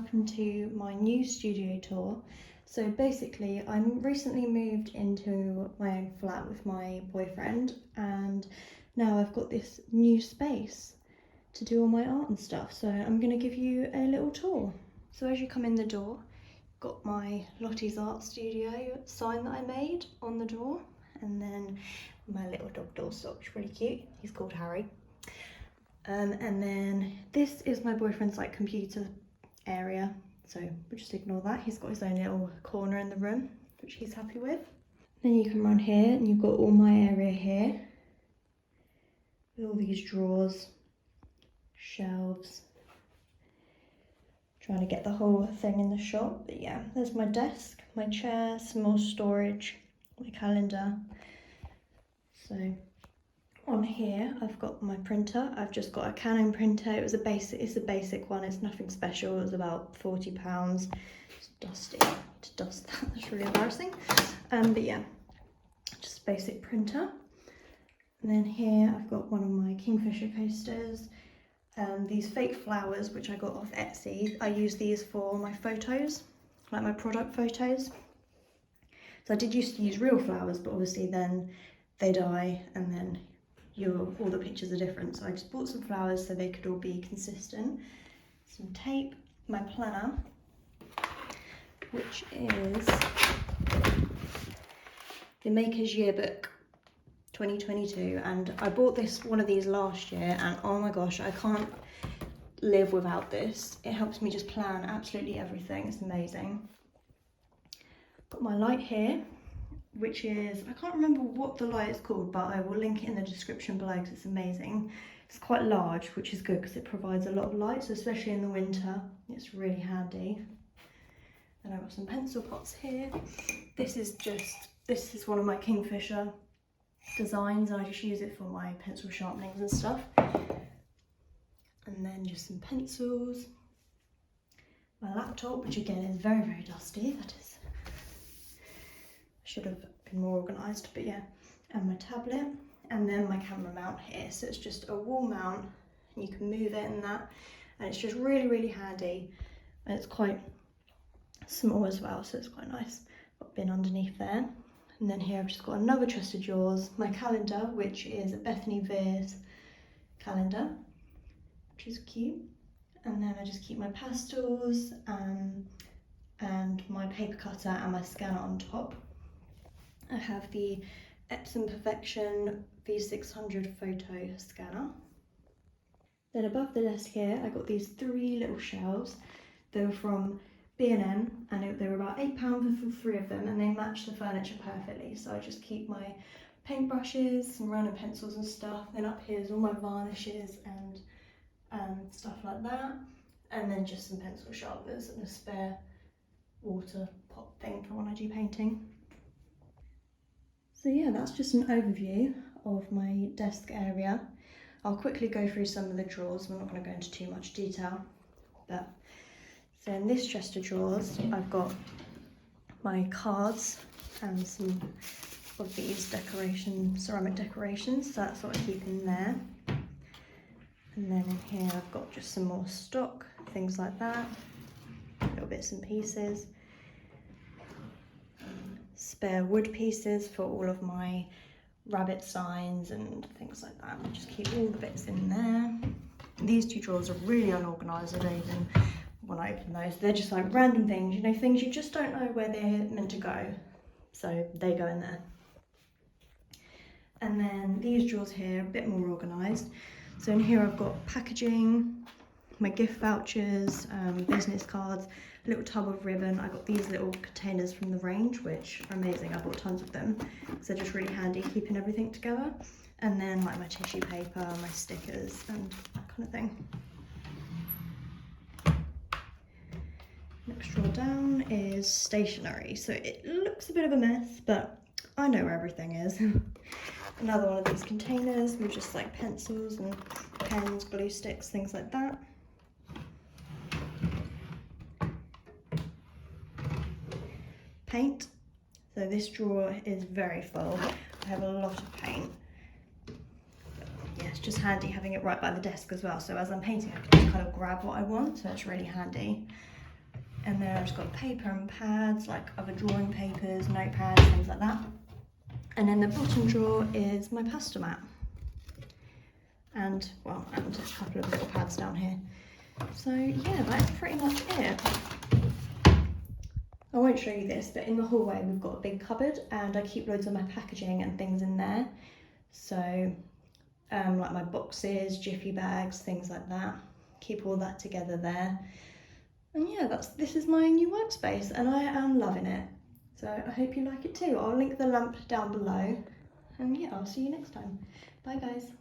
welcome to my new studio tour. So basically I recently moved into my own flat with my boyfriend, and now I've got this new space to do all my art and stuff, so I'm going to give you a little tour. So as you come in the door, got my Lottie's Art Studio sign that I made on the door, and then my little dog doorstop, which is really cute. He's called Harry. And then this is my boyfriend's like computer area, so we'll just ignore that. He's got his own little corner in the room, which he's happy with. Then you come around here and you've got all my area here with all these drawers, shelves. Trying to get the whole thing in the shop, but yeah, there's my desk, my chair, some more storage, my calendar. So on here I've got my printer. I've just got a Canon printer. It's a basic one, it's nothing special. It was about £40. It's dusty. I need to dust that, that's really embarrassing. But yeah, just a basic printer. And then here I've got one of my Kingfisher coasters. These fake flowers which I got off Etsy. I use these for my photos, like my product photos. So I did used to use real flowers, but obviously then they die and then all the pictures are different. So I just bought some flowers so they could all be consistent. Some tape, my planner, which is the Maker's Yearbook 2022, and I bought one of these last year, and oh my gosh, I can't live without this. It helps me just plan absolutely everything. It's amazing. Got my light here, which is, I can't remember what the light is called, but I will link it in the description below because it's amazing. It's quite large, which is good because it provides a lot of light, so especially in the winter, it's really handy. And I've got some pencil pots here. This is one of my Kingfisher designs, and I just use it for my pencil sharpenings and stuff. And then just some pencils. My laptop, which again is very, very dusty. That is, should have been more organised, but yeah. And my tablet, and then my camera mount here. So it's just a wall mount, and you can move it and that, and it's just really, really handy. And it's quite small as well, so it's quite nice. Got a bin underneath there. And then here I've just got another chest of drawers, my calendar, which is a Bethany Veers calendar, which is cute. And then I just keep my pastels and my paper cutter and my scanner on top. I have the Epson Perfection V600 photo scanner. Then above the desk here, I got these 3 little shelves. They were from B&M, and they were about £8 for 3 of them, and they match the furniture perfectly. So I just keep my paintbrushes, some random pencils and stuff. Then up here is all my varnishes and stuff like that, and then just some pencil sharpeners and a spare water pot thing for when I do painting. So yeah, that's just an overview of my desk area. I'll quickly go through some of the drawers. We're not going to go into too much detail, but so in this chest of drawers, I've got my cards and some of these ceramic decorations, so that's what I keep in there. And then in here I've got just some more stock, things like that, little bits and pieces. Spare wood pieces for all of my rabbit signs and things like that. I'll just keep all the bits in there. These 2 drawers are really unorganised. I don't even, when I open those, they're just like random things, you know, things you just don't know where they're meant to go, so they go in there. And then these drawers here, a bit more organised. So in here I've got packaging, my gift vouchers, business cards, a little tub of ribbon. I got these little containers from the range, which are amazing. I bought tons of them because they're just really handy keeping everything together. And then like my tissue paper, my stickers and that kind of thing. Next drawer down is stationery. So it looks a bit of a mess, but I know where everything is. Another one of these containers with just like pencils and pens, glue sticks, things like that. Paint. So this drawer is very full. I have a lot of paint. Yeah, it's just handy having it right by the desk as well. So as I'm painting, I can just kind of grab what I want. So it's really handy. And then I've just got paper and pads, like other drawing papers, notepads, things like that. And then the bottom drawer is my pasta mat. And, well, and a couple of little pads down here. So yeah, that's pretty much it. I won't show you this, but in the hallway we've got a big cupboard and I keep loads of my packaging and things in there. So like my boxes, jiffy bags, things like that. Keep all that together there. And yeah, this is my new workspace and I am loving it. So I hope you like it too. I'll link the lamp down below. And yeah, I'll see you next time. Bye guys.